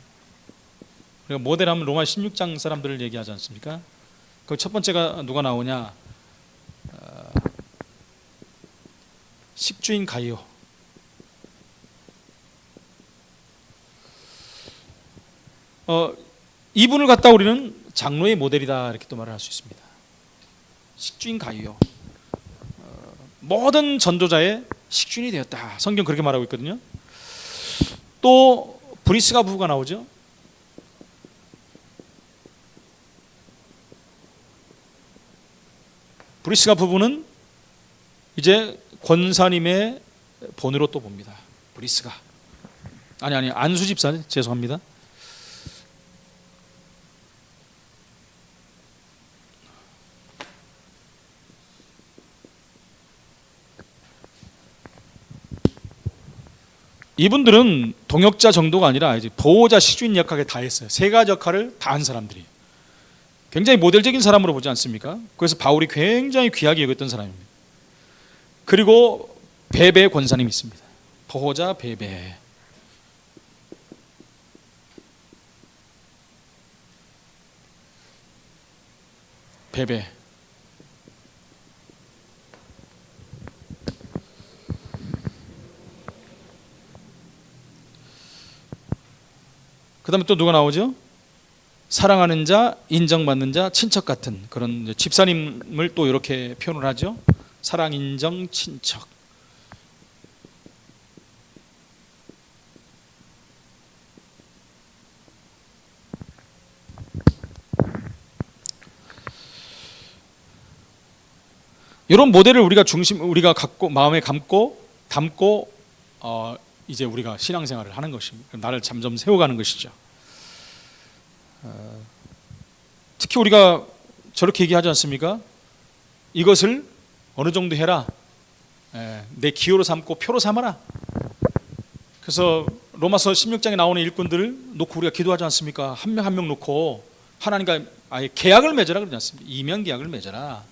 Speaker 1: 그러니까 모델하면 로마 16장 사람들을 얘기하지 않습니까? 그 첫 번째가 누가 나오냐? 식주인 가이오. 이분을 갖다 우리는 장로의 모델이다 이렇게 또 말을 할 수 있습니다. 식주인 가이오. 모든 전도자의 식주인이 되었다. 성경 그렇게 말하고 있거든요. 또 브리스가 부부가 나오죠. 브리스가 부부는 이제 권사님의 본으로 또 봅니다. 브리스가 안수 집사 죄송합니다. 이분들은 동역자 정도가 아니라 이제 보호자, 시주인 역할을 다 했어요. 세 가지 역할을 다 한 사람들이에요. 굉장히 모델적인 사람으로 보지 않습니까? 그래서 바울이 굉장히 귀하게 여겼던 사람입니다. 그리고 베베 권사님이 있습니다. 보호자 베베. 베베. 그 다음에 또 누가 나오죠? 사랑하는 자, 인정받는 자, 친척 같은 그런 집사님을 또 이렇게 표현을 하죠. 사랑, 인정, 친척. 이런 모델을 우리가 갖고 마음에 담고 이제 우리가 신앙생활을 하는 것입니다. 나를 점점 세워가는 것이죠. 특히 우리가 저렇게 얘기하지 않습니까? 이것을 어느 정도 해라. 내 기호로 삼고 표로 삼아라. 그래서 로마서 16장에 나오는 일꾼들을 놓고 우리가 기도하지 않습니까? 한 명 한 명 놓고 하나님과 아예 계약을 맺어라 그러지 않습니까? 이면 계약을 맺어라.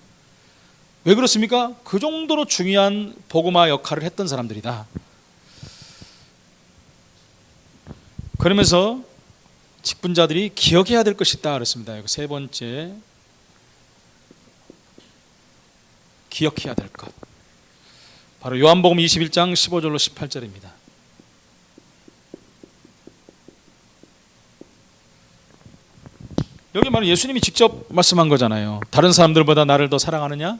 Speaker 1: 왜 그렇습니까? 그 정도로 중요한 복음화 역할을 했던 사람들이다. 그러면서 직분자들이 기억해야 될 것이 있다 그랬습니다. 여기 세 번째, 기억해야 될 것. 바로 요한복음 21장 15절로 18절입니다. 여기 말은 예수님이 직접 말씀한 거잖아요. 다른 사람들보다 나를 더 사랑하느냐?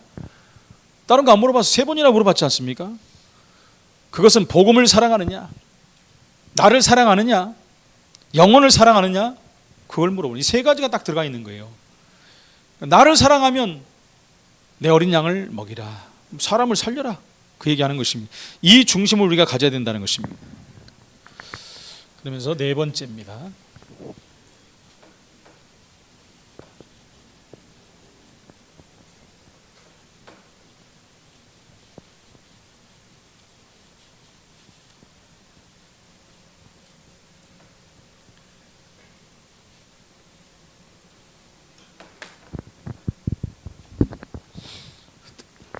Speaker 1: 다른 거 안 물어봐서 세 번이나 물어봤지 않습니까? 그것은 복음을 사랑하느냐? 나를 사랑하느냐? 영혼을 사랑하느냐? 그걸 물어보니 이 세 가지가 딱 들어가 있는 거예요. 나를 사랑하면 내 어린 양을 먹이라. 사람을 살려라. 그 얘기하는 것입니다. 이 중심을 우리가 가져야 된다는 것입니다. 그러면서 네 번째입니다.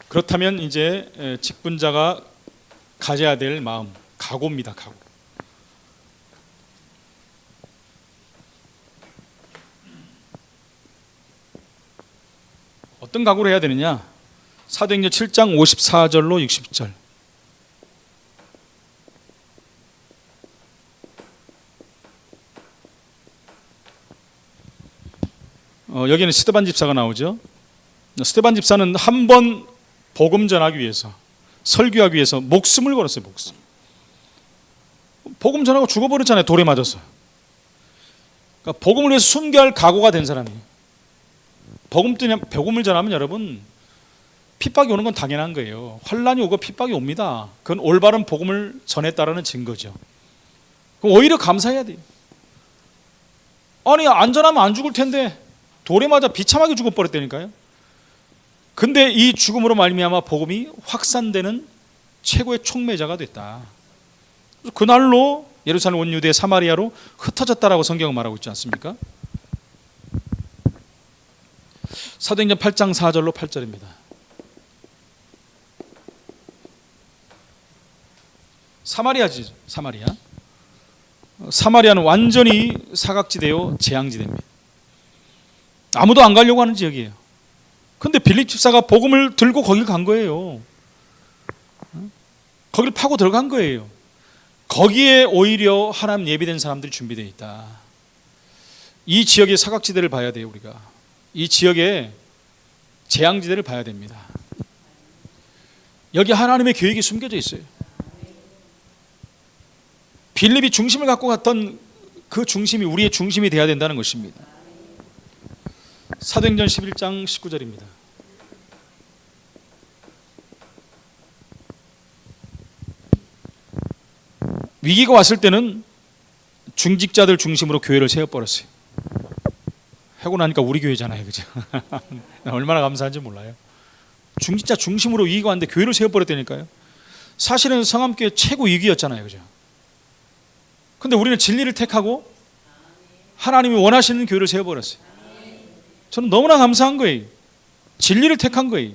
Speaker 1: 그렇다면 이제 직분자가 가져야 될 마음, 각오입니다. 각오. 어떤 각오를 해야 되느냐? 사도행전 7장 54절로 60절. 여기는 스데반 집사가 나오죠. 스데반 집사는 한 번 복음 전하기 위해서, 설교하기 위해서 목숨을 걸었어요. 목숨. 복음 전하고 죽어버렸잖아요. 돌에 맞아서. 그러니까 복음을 위해서 순교할 각오가 된 사람이에요. 복음을 전하면 여러분 핍박이 오는 건 당연한 거예요. 환란이 오고 핍박이 옵니다. 그건 올바른 복음을 전했다라는 증거죠. 그럼 오히려 감사해야 돼요. 아니 안전하면 안 죽을 텐데 돌에 맞아 비참하게 죽어버렸다니까요. 근데 이 죽음으로 말미암아 복음이 확산되는 최고의 촉매자가 됐다. 그날로 예루살렘 온 유대 사마리아로 흩어졌다라고 성경은 말하고 있지 않습니까? 사도행전 8장 4절로 8절입니다. 사마리아지, 사마리아. 사마리아는 완전히 사각지대요, 재앙지대입니다. 아무도 안 가려고 하는 지역이에요. 근데 빌립 집사가 복음을 들고 거길 간 거예요. 거길 파고 들어간 거예요. 거기에 오히려 하나님 예비된 사람들이 준비되어 있다. 이 지역의 사각지대를 봐야 돼요. 우리가 이 지역의 재앙지대를 봐야 됩니다. 여기 하나님의 계획이 숨겨져 있어요. 빌립이 중심을 갖고 갔던 그 중심이 우리의 중심이 되어야 된다는 것입니다. 사도행전 11장 19절입니다. 위기가 왔을 때는 중직자들 중심으로 교회를 세워버렸어요. 하고 나니까 우리 교회잖아요. 그죠? 얼마나 감사한지 몰라요. 중직자 중심으로 위기가 왔는데 교회를 세워버렸다니까요. 사실은 성함교회 최고 위기였잖아요. 그죠? 근데 우리는 진리를 택하고 하나님이 원하시는 교회를 세워버렸어요. 저는 너무나 감사한 거예요. 진리를 택한 거예요.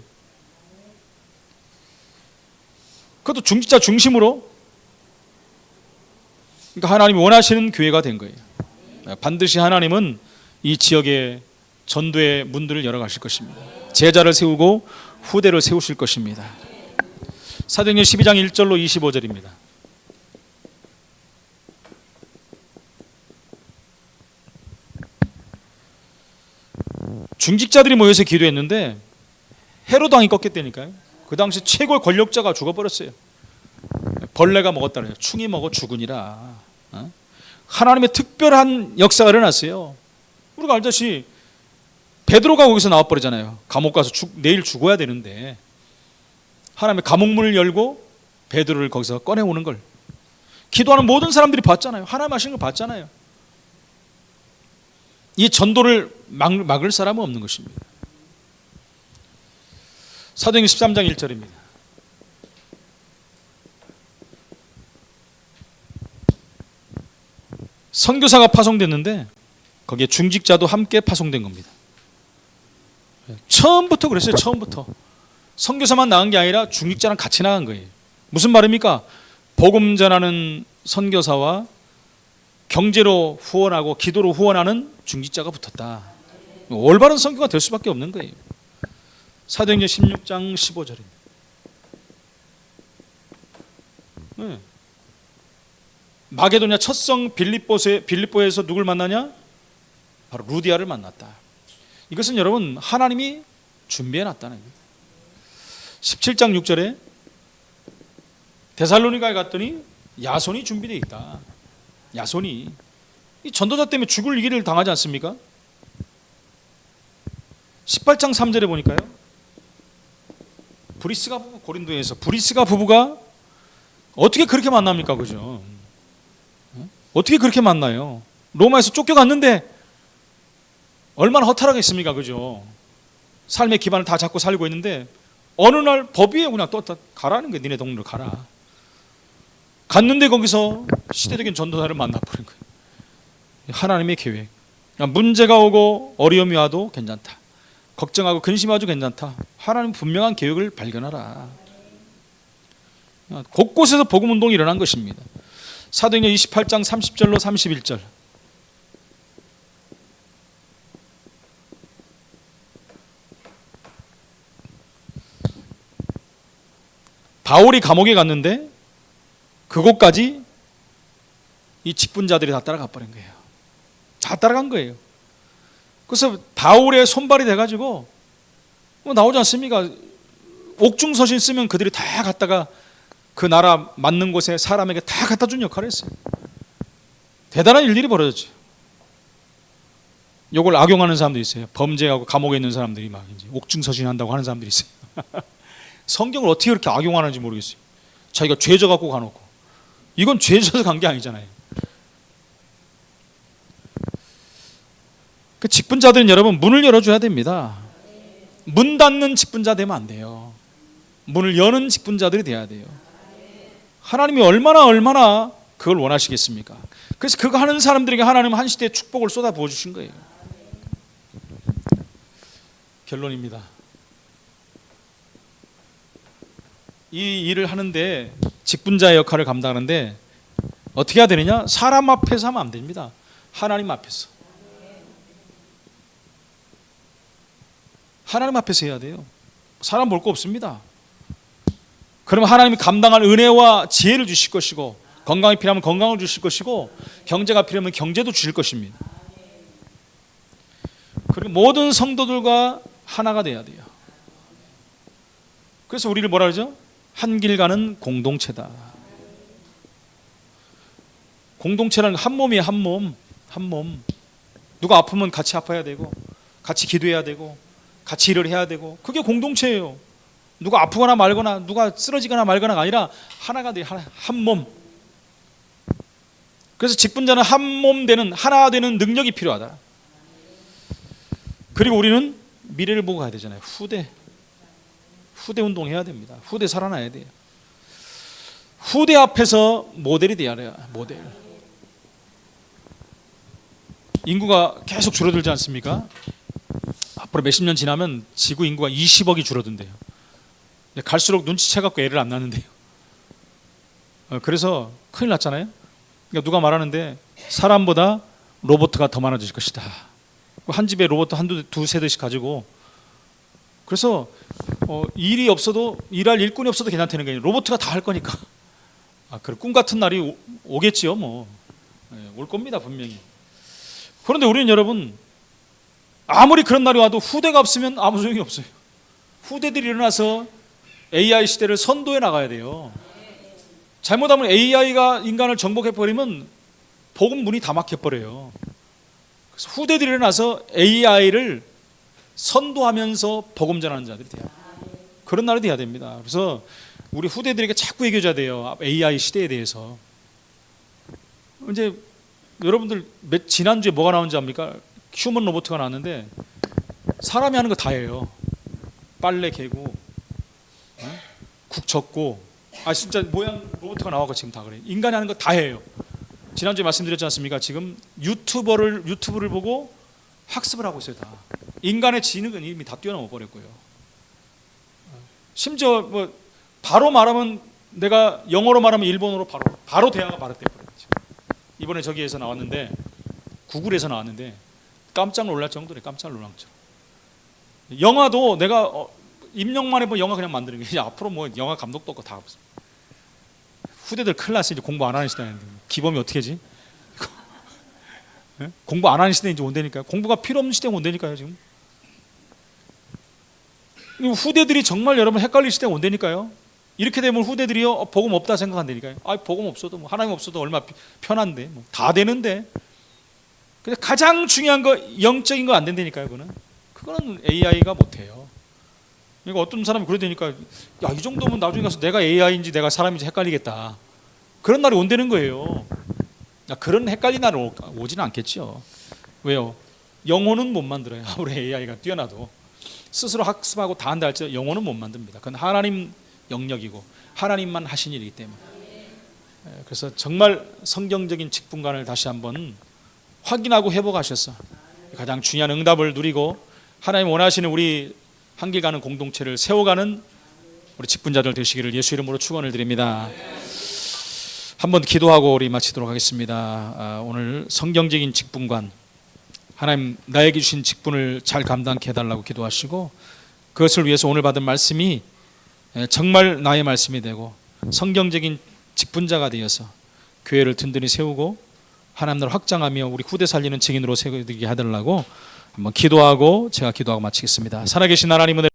Speaker 1: 그것도 중직자 중심으로. 그러니까 하나님이 원하시는 교회가 된 거예요. 반드시 하나님은 이 지역의 전도의 문들을 열어가실 것입니다. 제자를 세우고 후대를 세우실 것입니다. 사도행전 12장 1절로 25절입니다. 중직자들이 모여서 기도했는데 헤로도 왕이 꺾였다니까요. 그 당시 최고의 권력자가 죽어버렸어요. 벌레가 먹었다네요. 충이 먹어 죽으니라. 하나님의 특별한 역사가 일어났어요. 우리가 알다시피 베드로가 거기서 나와버리잖아요. 감옥 가서 내일 죽어야 되는데 하나님의 감옥문을 열고 베드로를 거기서 꺼내오는 걸 기도하는 모든 사람들이 봤잖아요. 하나님 하신 걸 봤잖아요. 이 전도를 막을 사람은 없는 것입니다. 사도행전 13장 1절입니다. 선교사가 파송됐는데 거기에 중직자도 함께 파송된 겁니다. 처음부터 그랬어요. 처음부터 선교사만 나간 게 아니라 중직자랑 같이 나간 거예요. 무슨 말입니까? 복음 전하는 선교사와 경제로 후원하고 기도로 후원하는 중직자가 붙었다. 올바른 선교가 될 수밖에 없는 거예요. 사도행전 16장 15절입니다. 네. 마게도냐 첫성 빌립보에서 누굴 만나냐? 바로 루디아를 만났다. 이것은 여러분 하나님이 준비해 놨다는 거예요. 17장 6절에 데살로니가에 갔더니 야손이 준비되어 있다. 야손이 이 전도자 때문에 죽을 일을 당하지 않습니까? 18장 3절에 보니까요. 브리스가 부부, 고린도에서 브리스가 부부가 어떻게 그렇게 만납니까? 그죠? 어떻게 그렇게 만나요? 로마에서 쫓겨갔는데 얼마나 허탈하겠습니까? 그죠? 삶의 기반을 다 잡고 살고 있는데 어느 날 법 위에 그냥 또 가라는 거예요. 니네 동네로 가라. 갔는데 거기서 시대적인 전도사를 만나버린 거예요. 하나님의 계획. 문제가 오고 어려움이 와도 괜찮다. 걱정하고 근심하도 괜찮다. 하나님 분명한 계획을 발견하라. 곳곳에서 복음운동이 일어난 것입니다. 사도행전 28장 30절로 31절. 바울이 감옥에 갔는데 그곳까지 이 직분자들이 다 따라가 버린 거예요. 다 따라간 거예요. 그래서 바울의 손발이 돼가지고 나오지 않습니까? 옥중서신 쓰면 그들이 다 갔다가 그 나라 맞는 곳에 사람에게 다 갖다 준 역할을 했어요. 대단한 일들이 벌어졌죠. 이걸 악용하는 사람도 있어요. 범죄하고 감옥에 있는 사람들이 막 이제 옥중서신한다고 하는 사람들이 있어요. 성경을 어떻게 그렇게 악용하는지 모르겠어요. 자기가 죄져 갖고 가놓고 이건 죄져서 간 게 아니잖아요. 그 직분자들은 여러분 문을 열어줘야 됩니다. 문 닫는 직분자 되면 안 돼요. 문을 여는 직분자들이 돼야 돼요. 하나님이 얼마나 그걸 원하시겠습니까? 그래서 그거 하는 사람들에게 하나님은 한 시대의 축복을 쏟아 부어주신 거예요. 결론입니다. 이 일을 하는데 직분자의 역할을 감당하는데 어떻게 해야 되느냐? 사람 앞에서 하면 안 됩니다. 하나님 앞에서. 하나님 앞에서 해야 돼요. 사람 볼 거 없습니다. 그러면 하나님이 감당할 은혜와 지혜를 주실 것이고 건강이 필요하면 건강을 주실 것이고 경제가 필요하면 경제도 주실 것입니다. 그리고 모든 성도들과 하나가 돼야 돼요. 그래서 우리를 뭐라 그러죠? 한 길 가는 공동체다. 공동체라는 한 몸이에요. 한 몸. 한 몸. 누가 아프면 같이 아파야 되고 같이 기도해야 되고 같이 일을 해야 되고 그게 공동체예요. 누가 아프거나 말거나 누가 쓰러지거나 말거나가 아니라 하나가 돼요. 한 몸. 그래서 직분자는 한 몸 되는 하나 되는 능력이 필요하다. 그리고 우리는 미래를 보고 가야 되잖아요. 후대 운동해야 됩니다. 후대 살아나야 돼요. 후대 앞에서 모델이 돼야 돼요. 모델. 인구가 계속 줄어들지 않습니까? 앞으로 몇십 년 지나면 지구 인구가 20억이 줄어든대요. 근데 갈수록 눈치채갖고 애를 안 낳는데요. 그래서 큰일 났잖아요. 그러니까 누가 말하는데 사람보다 로봇가 더 많아질 것이다. 한 집에 로봇 두세 대씩 가지고, 그래서 일이 없어도, 일할 일꾼이 없어도 괜찮다는 거예요. 로봇가 다 할 거니까. 그래, 꿈 같은 날이 오겠지요. 올 겁니다, 분명히. 그런데 우리는 여러분, 아무리 그런 날이 와도 후대가 없으면 아무 소용이 없어요. 후대들이 일어나서 AI 시대를 선도해 나가야 돼요. 잘못하면 AI가 인간을 정복해버리면 복음 문이 다 막혀버려요. 그래서 후대들이 일어나서 AI를 선도하면서 복음 전하는 자들이 돼요. 그런 날이 돼야 됩니다. 그래서 우리 후대들에게 자꾸 얘기해줘야 돼요. AI 시대에 대해서. 이제 여러분들 지난주에 뭐가 나온지 압니까? 휴먼 로봇가 나왔는데 사람이 하는 거 다 해요. 빨래 개고, 국 젓고, 진짜 모양 로봇가 나와서 지금 다 그래. 인간이 하는 거 다 해요. 지난주에 말씀드렸지 않습니까? 지금 유튜브를 보고 학습을 하고 있어요. 다. 인간의 지능은 이미 다 뛰어넘어 버렸고요. 심지어 바로 말하면, 내가 영어로 말하면 일본어로 바로 대화가 바로 돼버려요. 이번에 저기에서 나왔는데, 구글에서 나왔는데 깜짝 놀랄 정도래. 깜짝 놀랄 정도. 영화도 내가 입력만 해보면 영화 그냥 만드는 게, 이제 앞으로 영화 감독도 없고 다 없어. 후대들 큰일 났어. 이제 공부 안 하는 시대인데 기범이 어떻게 하지? 공부 안 하는 시대 이제 온다니까요. 공부가 필요 없는 시대가 온다니까요. 지금 후대들이 정말 여러분 헷갈릴 시대가 온다니까요. 이렇게 되면 후대들이요, 복음 없다 생각한다니까요. 복음 없어도 하나님 없어도 얼마나 편한데, 다 되는데. 근데 가장 중요한 거, 영적인 거 안 된다니까요. 그거는 AI가 못해요. 그러니까 어떤 사람이 그러다니까, 이 정도면 나중에 가서 내가 AI인지 내가 사람인지 헷갈리겠다. 그런 날이 온다는 거예요. 그런 헷갈린 날은 오지는 않겠죠. 왜요? 영혼은 못 만들어요. 아무리 AI가 뛰어나도. 스스로 학습하고 다 한다 할지라도 영혼은 못 만듭니다. 그건 하나님 영역이고 하나님만 하신 일이기 때문에. 그래서 정말 성경적인 직분관을 다시 한번 확인하고 회복하셔서 가장 중요한 응답을 누리고 하나님 원하시는 우리 한길 가는 공동체를 세워가는 우리 직분자들 되시기를 예수 이름으로 축원을 드립니다. 한번 기도하고 우리 마치도록 하겠습니다. 오늘 성경적인 직분관, 하나님 나에게 주신 직분을 잘 감당케 해달라고 기도하시고, 그것을 위해서 오늘 받은 말씀이 정말 나의 말씀이 되고 성경적인 직분자가 되어서 교회를 든든히 세우고 하나님 나라를 확장하며 우리 후대 살리는 증인으로 세우게 해달라고 한번 기도하고 제가 기도하고 마치겠습니다. 살아계신 하나님은